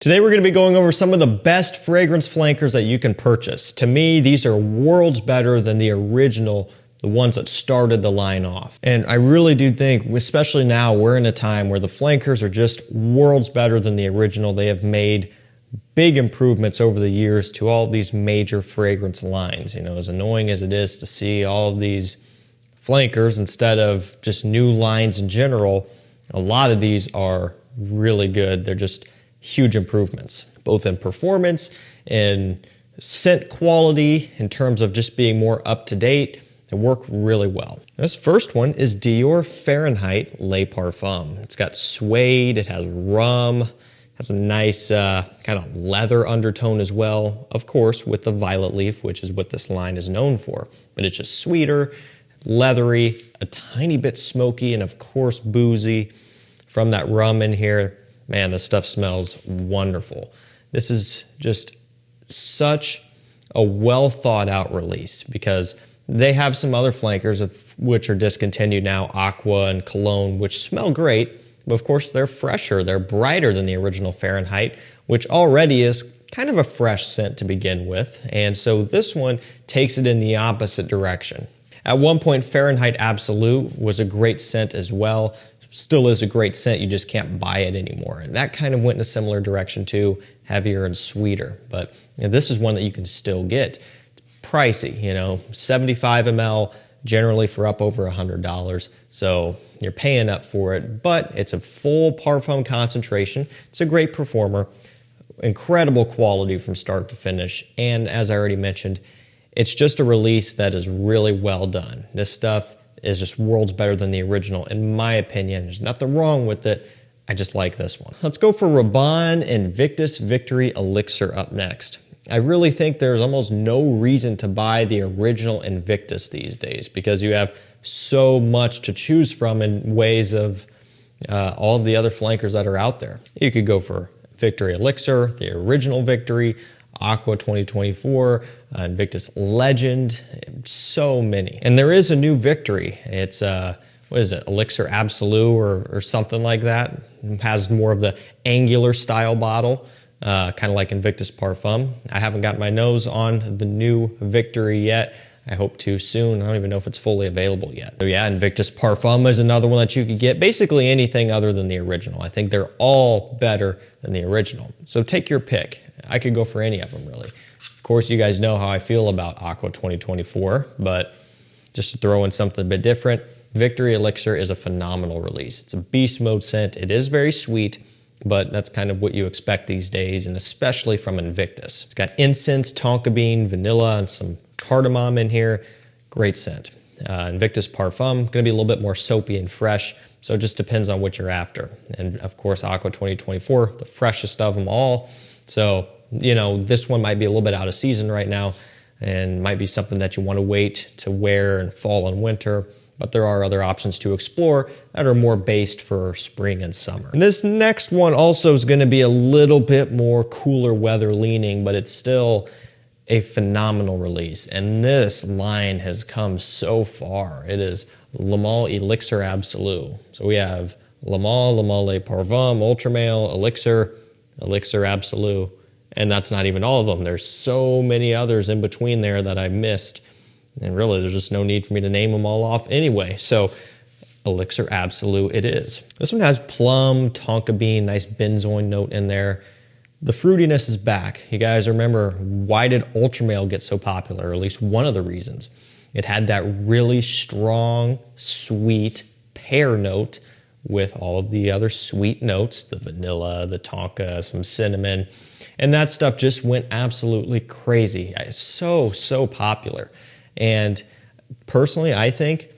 Today we're going to be going over some of the best fragrance flankers that you can purchase. To me, these are worlds better than the original, the ones that started the line off. And I really do think, especially now, we're in a time where the flankers are just worlds better than the original. They have made big improvements over the years to all of these major fragrance lines. You know, as annoying as it is to see all of these flankers instead of just new lines in general, a lot of these are really good. They're just huge improvements, both in performance and scent quality, in terms of just being more up to date. They work really well. This first one is Dior Fahrenheit Le Parfum. It's got suede, it has rum, has a nice kind of leather undertone as well, of course, with the violet leaf, which is what this line is known for. But it's just sweeter, leathery, a tiny bit smoky, and of course boozy from that rum in here. Man, this stuff smells wonderful. This is just such a well thought out release, because they have some other flankers of which are discontinued now, Aqua and Cologne, which smell great, but of course they're fresher, they're brighter than the original Fahrenheit, which already is kind of a fresh scent to begin with. And so this one takes it in the opposite direction. At one point, Fahrenheit Absolu was a great scent as well. Still is a great scent, you just can't buy it anymore. And that kind of went in a similar direction too, heavier and sweeter. But you know, this is one that you can still get. It's pricey, you know, 75 ml, generally for up over $100. So you're paying up for it, but it's a full Parfum concentration. It's a great performer, incredible quality from start to finish. And as I already mentioned, it's just a release that is really well done. This stuff is just worlds better than the original, in my opinion. There's nothing wrong with it. I just like this one. Let's go for Rabanne Invictus Victory Elixir up next. I really think there's almost no reason to buy the original Invictus these days, because you have so much to choose from in ways of all of the other flankers that are out there. You could go for Victory Elixir, the original Victory, Aqua 2024, Invictus Legend, so many. And there is a new Victory. It's, what is it, Elixir Absolu or something like that. It has more of the angular style bottle, kind of like Invictus Parfum. I haven't got my nose on the new Victory yet. I hope to soon. I don't even know if it's fully available yet. So yeah, Invictus Parfum is another one that you could get. Basically anything other than the original. I think they're all better than the original. So take your pick. I could go for any of them, really. Of course, you guys know how I feel about Aqua 2024, but just to throw in something a bit different, Victory Elixir is a phenomenal release. It's a beast mode scent. It is very sweet, but that's kind of what you expect these days, and especially from Invictus. It's got incense, tonka bean, vanilla, and some cardamom in here. Great scent. Invictus Parfum, going to be a little bit more soapy and fresh, so it just depends on what you're after. And of course, Aqua 2024, the freshest of them all. So, you know, this one might be a little bit out of season right now and might be something that you want to wait to wear in fall and winter. But there are other options to explore that are more based for spring and summer. And this next one also is going to be a little bit more cooler weather leaning, but it's still a phenomenal release. And this line has come so far. It is Le Male Elixir Absolu. So we have Le Male, Le Male Parfum, Ultramale, Elixir, Elixir Absolu, and that's not even all of them. There's so many others in between there that I missed, and really there's just no need for me to name them all off anyway. So Elixir Absolu it is. This one has plum, tonka bean, nice benzoin note in there. The fruitiness is back. You guys remember, why did Ultramale get so popular? Or at least one of the reasons. It had that really strong, sweet pear note with all of the other sweet notes, the vanilla, the tonka, some cinnamon, and that stuff just went absolutely crazy. It's so popular. And personally, I think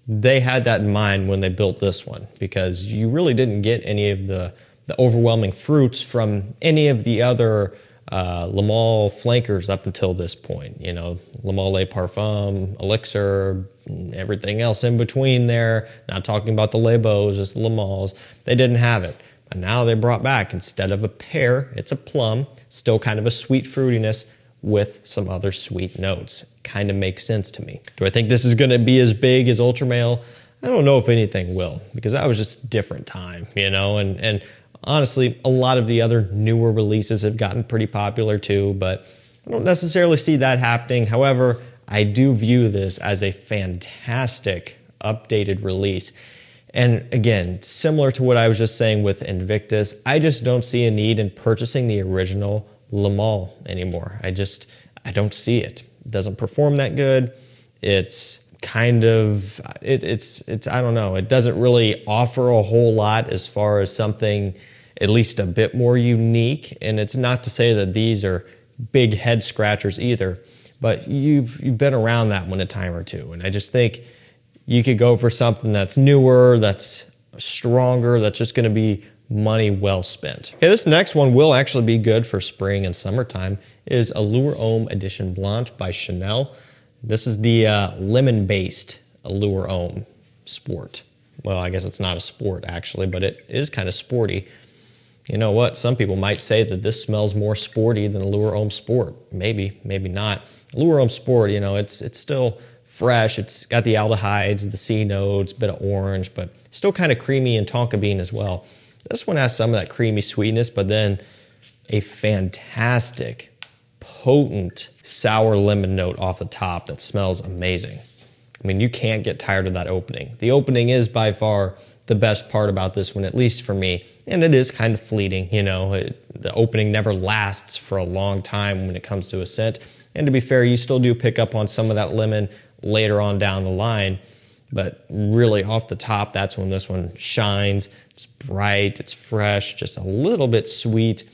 they had that in mind when they built this one, because you really didn't get any of the overwhelming fruits from any of the other Le Male flankers up until this point. You know, Le Male Parfum, Elixir, everything else in between there. Not talking about the Le Beaux, just Le Males. They didn't have it. But now they brought back, instead of a pear, it's a plum. Still kind of a sweet fruitiness with some other sweet notes. Kind of makes sense to me. Do I think this is going to be as big as Ultramale? I don't know if anything will, because that was just a different time, you know, and Honestly, a lot of the other newer releases have gotten pretty popular too, but I don't necessarily see that happening. However, I do view this as a fantastic updated release. And again, similar to what I was just saying with Invictus, I just don't see a need in purchasing the original Le Mans anymore. I don't see it. It doesn't perform that good. It's kind of, it's I don't know. It doesn't really offer a whole lot as far as something at least a bit more unique. And it's not to say that these are big head scratchers either, but you've been around that one a time or two. And I just think you could go for something that's newer, that's stronger, that's just going to be money well spent. Okay, this next one will actually be good for spring and summertime, is Allure Homme Edition Blanche by Chanel. This is the lemon-based Allure Homme Sport. Well, I guess it's not a sport actually, but it is kind of sporty. You know what? Some people might say that this smells more sporty than Allure Homme Sport. Maybe, maybe not. Allure Homme Sport, you know, it's still fresh. It's got the aldehydes, the C notes, a bit of orange, but still kind of creamy and tonka bean as well. This one has some of that creamy sweetness, but then a fantastic, potent, sour lemon note off the top that smells amazing. I mean, you can't get tired of that opening. The opening is by far the best part about this one, at least for me, and it is kind of fleeting, you know. The opening never lasts for a long time when it comes to a scent, and to be fair, you still do pick up on some of that lemon later on down the line, but really off the top, that's when this one shines. It's bright, it's fresh, just a little bit sweet.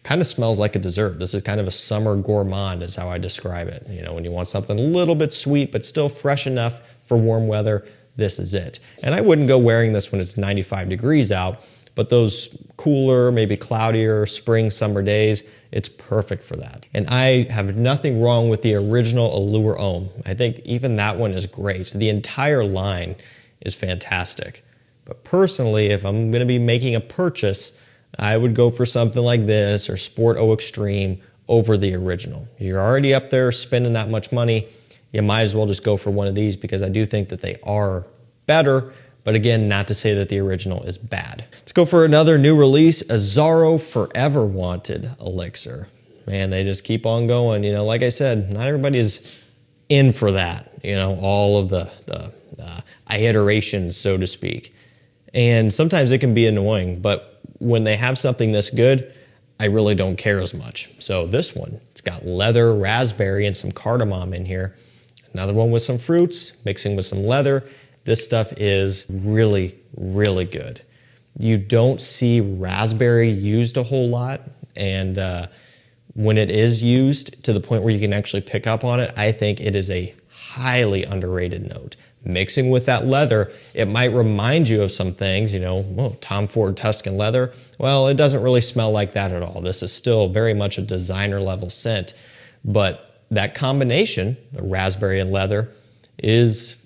Kind of smells like a dessert. This is kind of a summer gourmand is how I describe it. You know, when you want something a little bit sweet but still fresh enough for warm weather, this is it. And I wouldn't go wearing this when it's 95 degrees out, but those cooler, maybe cloudier spring, summer days, it's perfect for that. And I have nothing wrong with the original Allure Homme. I think even that one is great. The entire line is fantastic. But personally, if I'm going to be making a purchase, I would go for something like this or Sport Eau Extreme over the original. You're already up there spending that much money. You might as well just go for one of these because I do think that they are better. But again, not to say that the original is bad. Let's go for another new release, Azzaro Forever Wanted Elixir. Man, they just keep on going. You know, like I said, not everybody is in for that. You know, all of the iterations, so to speak. And sometimes it can be annoying, but when they have something this good, I really don't care as much. So this one, it's got leather, raspberry, and some cardamom in here. Another one with some fruits, mixing with some leather. This stuff is really, really good. You don't see raspberry used a whole lot, and when it is used to the point where you can actually pick up on it, I think it is a highly underrated note. Mixing with that leather, it might remind you of some things, you know, well, Tom Ford Tuscan leather. Well, it doesn't really smell like that at all. This is still very much a designer level scent, but that combination, the raspberry and leather, is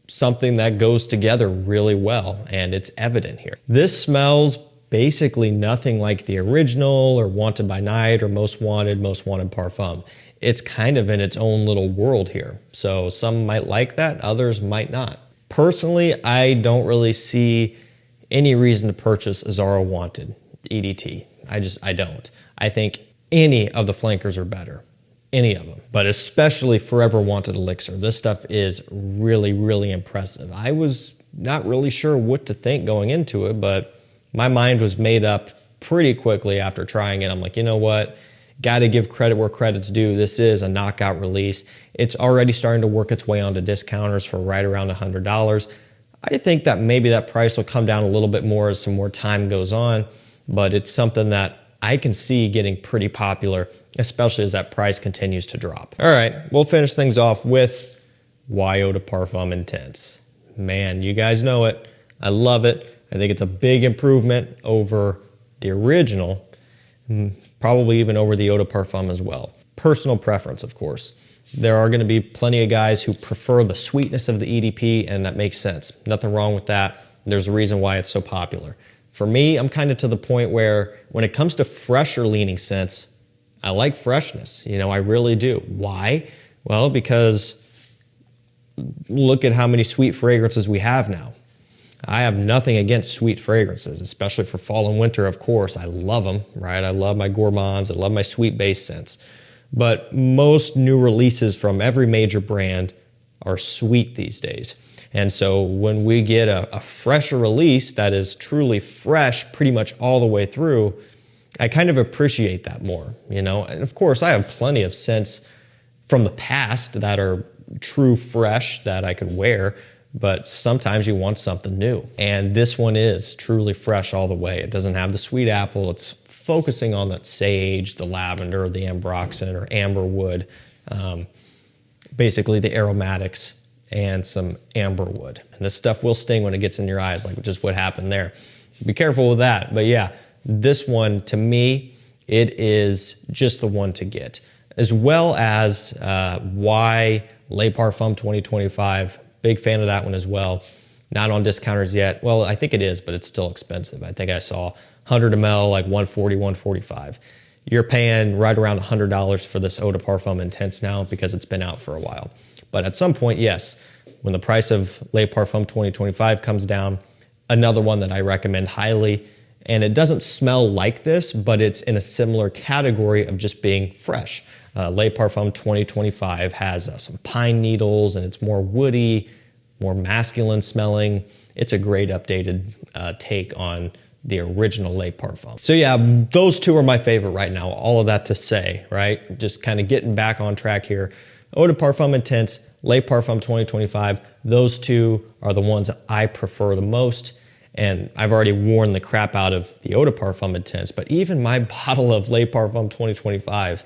something that goes together really well, and it's evident here. This smells basically nothing like the original or Wanted by Night or Most Wanted Parfum. It's kind of in its own little world here. So some might like that, others might not. Personally, I don't really see any reason to purchase Azzaro Wanted EDT. I don't. I think any of the flankers are better. Any of them, but especially Forever Wanted Elixir. This stuff is really, really impressive. I was not really sure what to think going into it, but my mind was made up pretty quickly after trying it. I'm like, you know what? Got to give credit where credit's due. This is a knockout release. It's already starting to work its way onto discounters for right around $100. I think that maybe that price will come down a little bit more as some more time goes on, but it's something that I can see getting pretty popular, especially as that price continues to drop. All right, we'll finish things off with Y Eau de Parfum Intense. Man, you guys know it. I love it. I think it's a big improvement over the original, probably even over the Eau de Parfum as well. Personal preference, of course. There are going to be plenty of guys who prefer the sweetness of the EDP, and that makes sense. Nothing wrong with that. There's a reason why it's so popular. For me, I'm kind of to the point where when it comes to fresher leaning scents, I like freshness. You know, I really do. Why? Well, because look at how many sweet fragrances we have now. I have nothing against sweet fragrances, especially for fall and winter, of course. I love them, right? I love my gourmands. I love my sweet base scents. But most new releases from every major brand are sweet these days. And so when we get a fresher release that is truly fresh pretty much all the way through, I kind of appreciate that more, you know? And of course, I have plenty of scents from the past that are true fresh that I could wear, but sometimes you want something new. And this one is truly fresh all the way. It doesn't have the sweet apple. It's focusing on that sage, the lavender, the ambroxan or amber wood, basically the aromatics and some amber wood. And this stuff will sting when it gets in your eyes, like just what happened there. Be careful with that. But yeah, this one, to me, it is just the one to get. As well as Y Le Parfum 2025. Big fan of that one as well. Not on discounters yet. Well, I think it is, but it's still expensive. I think I saw 100 ml, like 140, 145. You're paying right around $100 for this Eau de Parfum Intense now because it's been out for a while. But at some point, yes, when the price of Le Parfum 2025 comes down, another one that I recommend highly. And it doesn't smell like this, but it's in a similar category of just being fresh. Le Parfum 2025 has some pine needles, and it's more woody, more masculine smelling. It's a great updated take on the original Le Parfum. So yeah, those two are my favorite right now. All of that to say, right? Just kind of getting back on track here. Eau de Parfum Intense, Le Parfum 2025. Those two are the ones that I prefer the most. And I've already worn the crap out of the Eau de Parfum Intense, but even my bottle of Le Parfum 2025,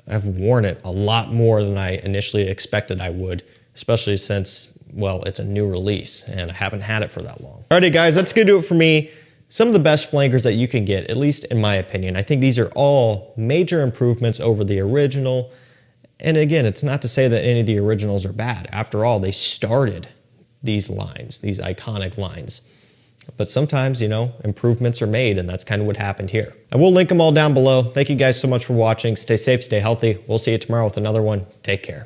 I've worn it a lot more than I initially expected I would, especially since, well, it's a new release and I haven't had it for that long. Alrighty guys, that's gonna do it for me. Some of the best flankers that you can get, at least in my opinion. I think these are all major improvements over the original. And again, it's not to say that any of the originals are bad. After all, they started these lines, these iconic lines. But sometimes, you know, improvements are made, and that's kind of what happened here. I will link them all down below. Thank you guys so much for watching. Stay safe, stay healthy. We'll see you tomorrow with another one. Take care.